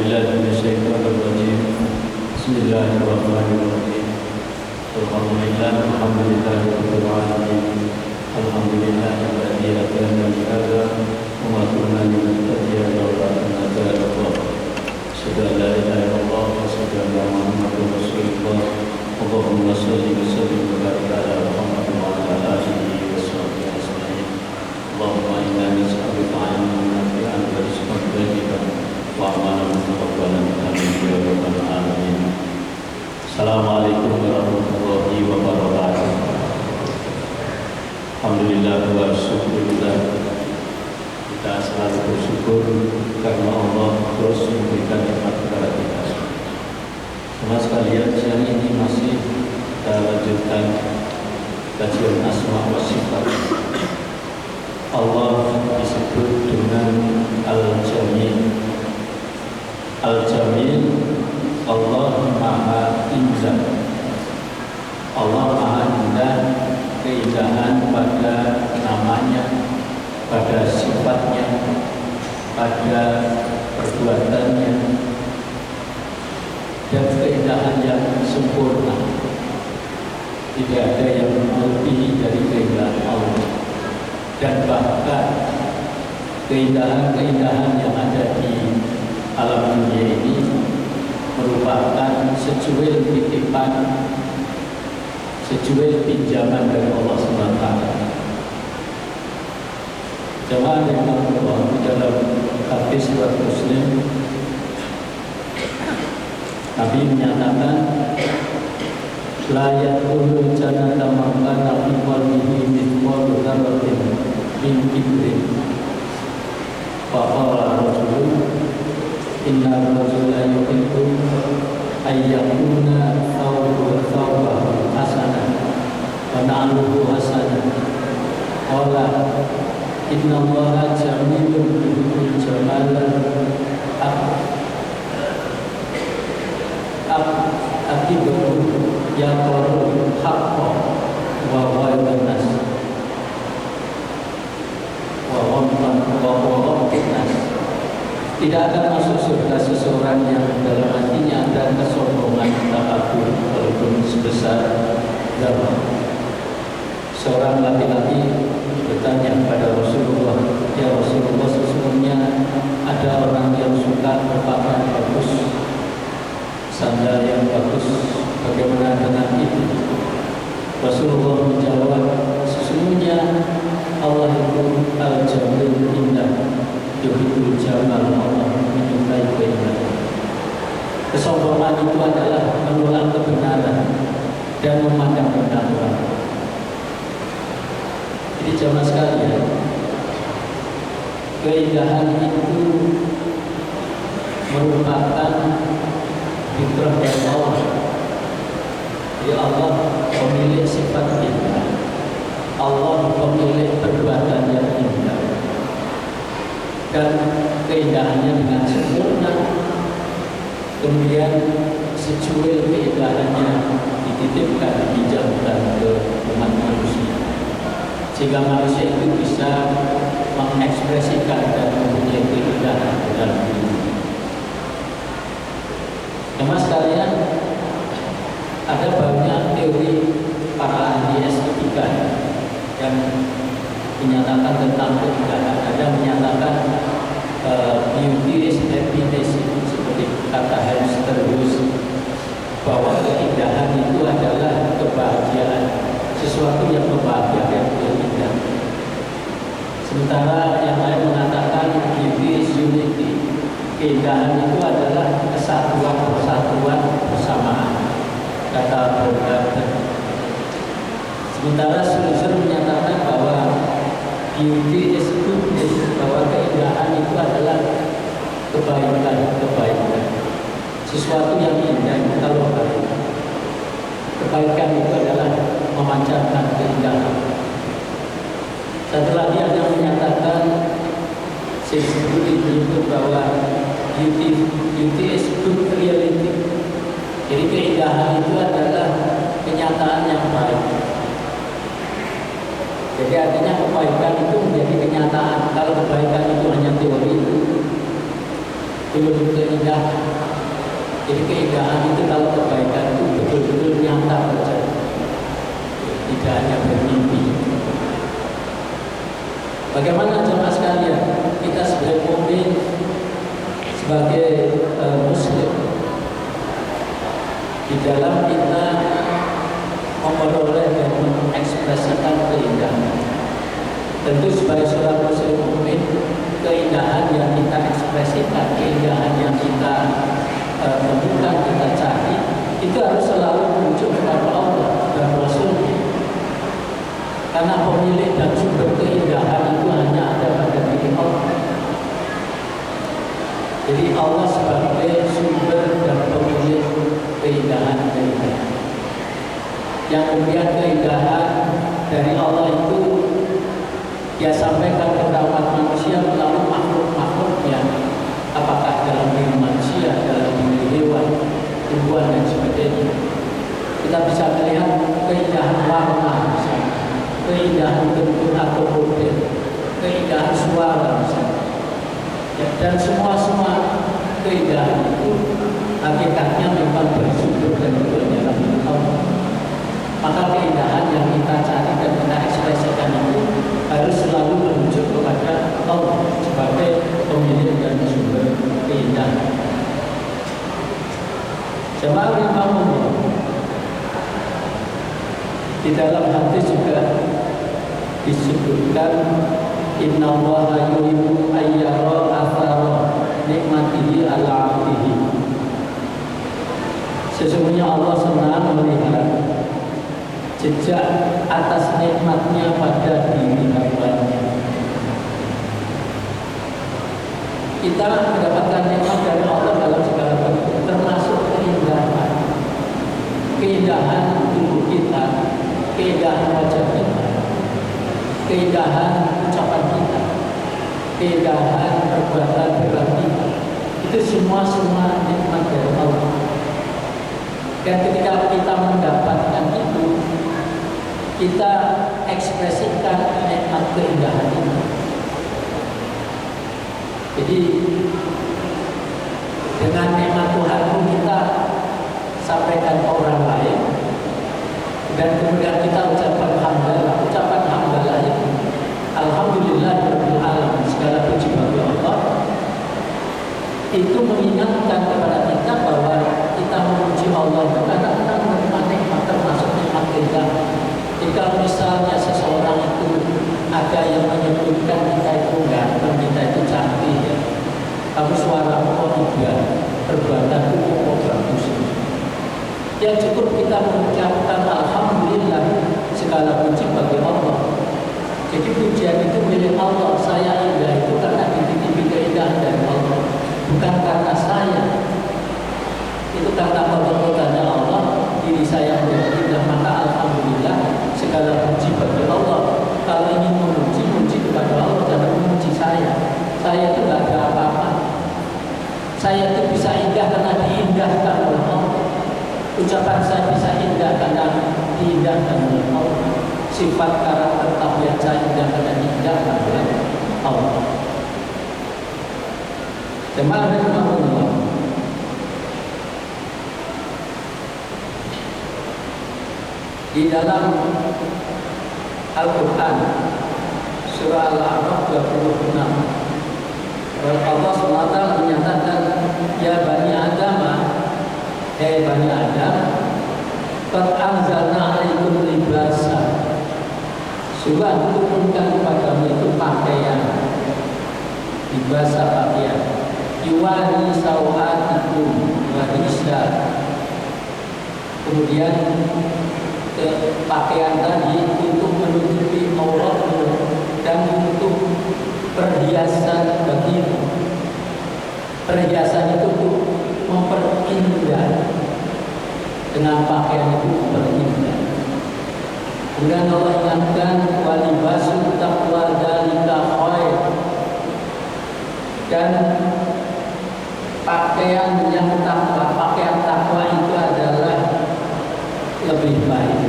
بالله من الشيطان الرجيم. بسم الله الرحمن الرحيم. الحمد لله رب العالمين. الحمد لله الذي هدانا لهذا وما كنا لنهتدي لولا أن هدانا الله. أشهد أن لا إله إلا الله وأشهد أن محمدا رسول الله. اللهم صل وسلم وبارك على محمد وعلى آله وصحبه أجمعين. اللهم إنا نسألك علما نافعا ورزقا طيبا وعملا متقبلا آمين يا رب العالمين. Assalamualaikum warahmatullahi wabarakatuh. Alhamdulillah wa syukurillah. Kita selalu bersyukur karena Allah terus memberikan nikmat kepada kita. Teman sekalian, siang ini masih kita lanjutkan kajian asma wa sifat. Allah disebut dengan Al-Jamil. Al-Jamil, Allah Maha Indah. Allah Maha Indah, keindahan pada namanya, pada sifatnya, pada perbuatannya, dan keindahan yang sempurna. Tidak ada yang melebihi dari keindahan Allah. Dan bahkan keindahan-keindahan yang ada di alam dunia ini merupakan secuil titipan, secuil pinjaman dari Allah SWT. Jemaah yang Allah di dalam hadis riwayat Muslim, Nabi menyatakan, la yadkhulul jannata man kana fi qalbihi mithqalu dzarratin min kibrin. Fa qala rajulun inna rajula yuhibbu ayyakuna thawbahu hasanah wa na'luhu hasanah. Qala inna Allaha jamilun yuhibbul jamala akibahu yaqulu haqqo wa ghayrun nas wa ghamtan wa nas. Tidak akan masuk surga seseorang yang dalam hatinya ada kesombongan, takabur, walaupun sebesar zarah. Seorang laki-laki bertanya kepada Rasulullah, ya Rasulullah, sesungguhnya ada orang yang suka berpakaian bagus, sandal yang bagus, bagaimana dengan itu? Rasulullah menjawab, sesungguhnya Allah itu al-jamil indah, yuhibbul jamal, Allah menyukai keindahan. Kesombongan itu adalah menolak kebenaran dan memandang rendah orang. Jadi jamaah sekalian, keindahan itu merupakan fitrah dari Allah. Ya Allah pemilik sifat indah, Allah pemilik perbuatan yang indah, dan keindahannya dengan sempurna. Kemudian secuil keindahannya dititipkan, dipinjamkan ke umat manusia, sehingga manusia itu bisa mengekspresikan dan mempunyai keindahan dalam diri. Teman sekalian, ada banyak teori para ahli estetika yang menyatakan tentang keindahan. Ada menyatakan beauty is happiness, seperti kata Hamster Hughes, bahwa keindahan itu adalah kebahagiaan, sesuatu yang membahagiakan, yang indah. Sementara yang lain mengatakan beauty is unity, keindahan itu adalah kesatuan, persatuan, bersamaan, kata Bergata. Sementara Sulzer menyatakan bahwa beauty is goodness, bahwa keindahan itu adalah kebaikan, sesuatu yang indah kalau baik. Kebaikan itu adalah memancarkan keindahan. Satu lagi ada yang menyatakan itu bahwa beauty is good reality. Jadi keindahan itu adalah kenyataan yang baik. Jadi artinya kebaikan itu menjadi kenyataan. Kalau kebaikan itu hanya teori, belum keindahan. Jadi keindahan itu kalau kebaikan itu betul-betul nyata terjadi, tidak hanya bermimpi. Bagaimana jemaah sekalian, kita sebagai mukmin, sebagai muslim, di dalam kita memperoleh dan mengekspresikan keindahan. Tentu sebagai seorang muslim mukmin, keindahan yang kita ekspresikan, keindahan yang kita temukan, kita cari, itu harus selalu merujuk kepada Allah dan Rasul-Nya. Karena pemilik dan sumber keindahan itu hanya ada pada diri Allah. Jadi Allah sebagai sumber dan pemilik keindahan. Yang kemudian keindahan dari Allah itu Dia sampaikan kepada umat manusia melalui makhluk-makhluknya, apakah dalam diri manusia, dalam diri hewan, tumbuhan dan sebagainya. Kita bisa melihat keindahan warna, misalnya, keindahan bentuk atau model, keindahan suara, misalnya. Ya, dan semua keindahan itu hakikatnya memang bersumber dari dalam Allah. Maka keindahan yang kita cari dan kita ekspresikan itu harus selalu merujuk kepada Allah sebagai pemilik dan sumber keindahan. Jemaah rahimahullah, di dalam hadis juga disebutkan innallaha yuhibbu ayyara athara nikmatihi ala 'abdihi. Sesungguhnya Allah senang melihat jejak atas nikmatnya pada diri hambanya. Kita mendapatkan nikmat dari Allah dalam segala bentuk, termasuk keindahan. Keindahan tubuh kita, keindahan wajah kita, keindahan ucapan kita, keindahan perbuatan gerak kita. Itu semua nikmat dari Allah. Dan ketika kita mendapatkan itu, kita ekspresikan nikmat keindahan ini. Jadi dengan nikmat Tuhan pun kita sampaikan ke orang lain, dan kemudian kita ucapkan hamdalah. Ucapan hamdalah itu alhamdulillahirabbil alamin, segala puji bagi Allah. Itu mengingatkan kepada kita bahwa kita memuji Allah itu karena kita menerima nikmat, termasuk nikmat keindahan. Jika misalnya seseorang itu ada yang menyebutkan kita itu ganteng, kita itu cantik, ya, kamu suaramu kok tidak, perbuatanmu kok bagus, ya cukup kita mengucapkan alhamdulillah, segala puji bagi Allah. Jadi pujian itu milik Allah. Saya indah itu karena dititipi keindahan dari Allah, bukan karena saya. Itu karena perbuatannya Allah, diri saya menjadi indah, maka alhamdulillah, segala puji bagi Allah. Kalau ingin memuji kepada Allah, jangan memuji saya. Saya itu tidak ada apa-apa. Saya itu bisa indah karena diindahkan oleh Allah. Ucapan saya bisa indah karena diindahkan oleh Allah. Sifat karakter tabiat saya indah karena diindahkan oleh Allah. Jemaah rahimahullah, di dalam Al-Quran surah Al-A'raf 26, Allah SWT menyatakan, ya Bani Adam, hei Bani Adam, qad anzalna 'alaikum libasa, sudah turunkan kepadamu itu pakaian, libasa pakaian, yuwari sawatikum warisa. Kemudian pakaian tadi untuk menutupi auratmu dan untuk perhiasan bagimu. Perhiasan itu untuk memperindah, dengan pakaian itu memperindah. Kemudian Allah ingatkan walibasul taqwa dzalika khair, dan pakaian yang takwa, pakaian takwa itu adalah lebih baik.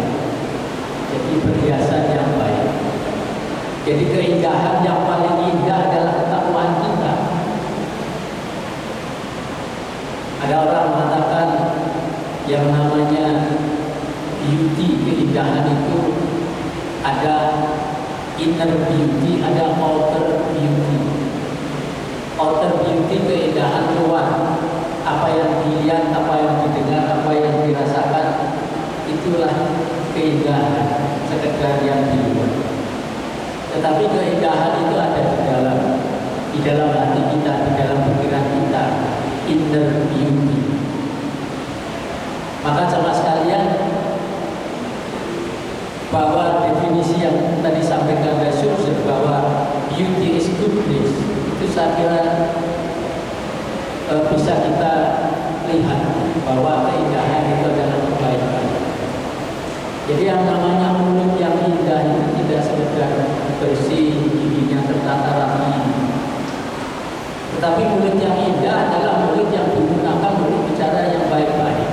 Jadi perhiasan yang baik. Jadi keindahan yang paling indah adalah ketakwaan kita. Ada orang mengatakan yang namanya beauty, keindahan itu ada inner beauty, ada outer beauty. Outer beauty keindahan luar, apa yang dilihat, apa yang didengar, apa yang dirasakan, itulah keindahan sekedar yang di luar. Tetapi keindahan itu ada di dalam hati kita, di dalam pikiran kita, inner beauty. Maka sama sekalian, bahwa definisi yang tadi sampaikan oleh Schulze bahwa beauty is goodness, itu saya kira bisa kita lihat bahwa keindahan itu adalah kebaikan. Jadi yang namanya mulut yang indah itu tidak sekedar bersih, giginya tertata rapi, tetapi mulut yang indah adalah mulut yang digunakan untuk bicara yang baik-baik,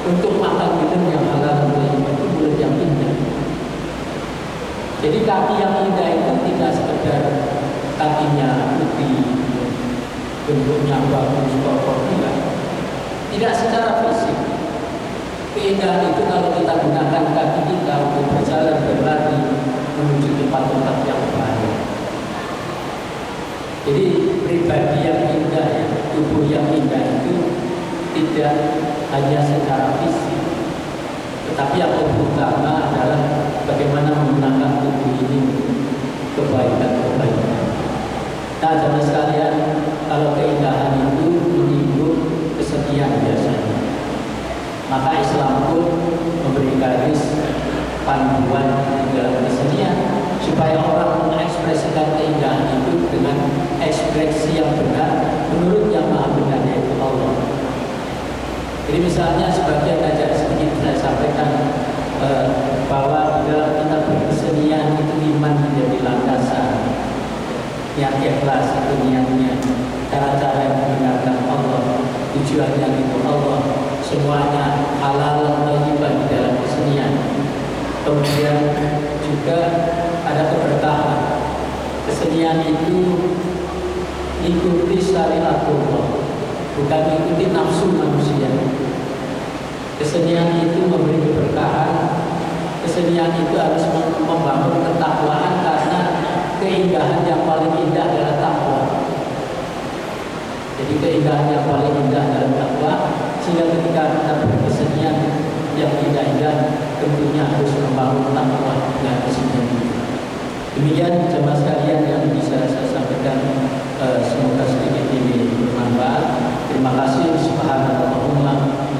untuk makan minum yang halal, itu mulut yang indah. Jadi kaki yang indah itu tidak sekedar kakinya putih, bentuknya bagus, kokoh, tidak secara fisik. Keindahan itu kalau kita gunakan kaki kita untuk berjalan, berlari menuju tempat-tempat yang baik. Jadi pribadi yang indah, tubuh yang indah itu tidak hanya secara fisik, tetapi yang lebih utama adalah bagaimana menggunakan tubuh ini kebaikan-kebaikan. Nah, jemaah sekalian, kalau keindahan itu menyinggung kesedihan biasanya, maka Islam pun memberi garis panduan di dalam kesenian supaya orang mengekspresikan keindahan itu dengan ekspresi yang benar menurut yang maha benar, yaitu Allah. Jadi misalnya sebagian aja sedikit saya sampaikan bahwa di dalam kita berkesenian itu iman menjadi landasan, niat ikhlas itu niatnya, cara-cara yang membenarkan Allah, tujuannya itu Allah, semuanya halal thayyibah di dalam kesenian. Kemudian juga ada keberkahan. Kesenian itu ikuti syariat Allah, bukan ikuti nafsu manusia. Kesenian itu memberi keberkahan. Kesenian itu harus membangun ketakwaan, karena keindahan yang paling indah adalah takwa. Jadi keindahan yang paling indah adalah takwa, sehingga ketika kita berkesenian yang indah-indah tentunya harus membangun takwa dan kesenian itu. Demikian jemaah sekalian yang bisa saya sampaikan, semoga sedikit ini bermanfaat. Terima kasih. Subhanallahumma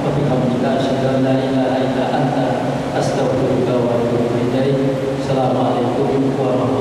wa bihamdika asyhadu an la ilaha illa anta astaghfiruka wa atubu ilaik. Assalamualaikum warahmatullahi wabarakatuh.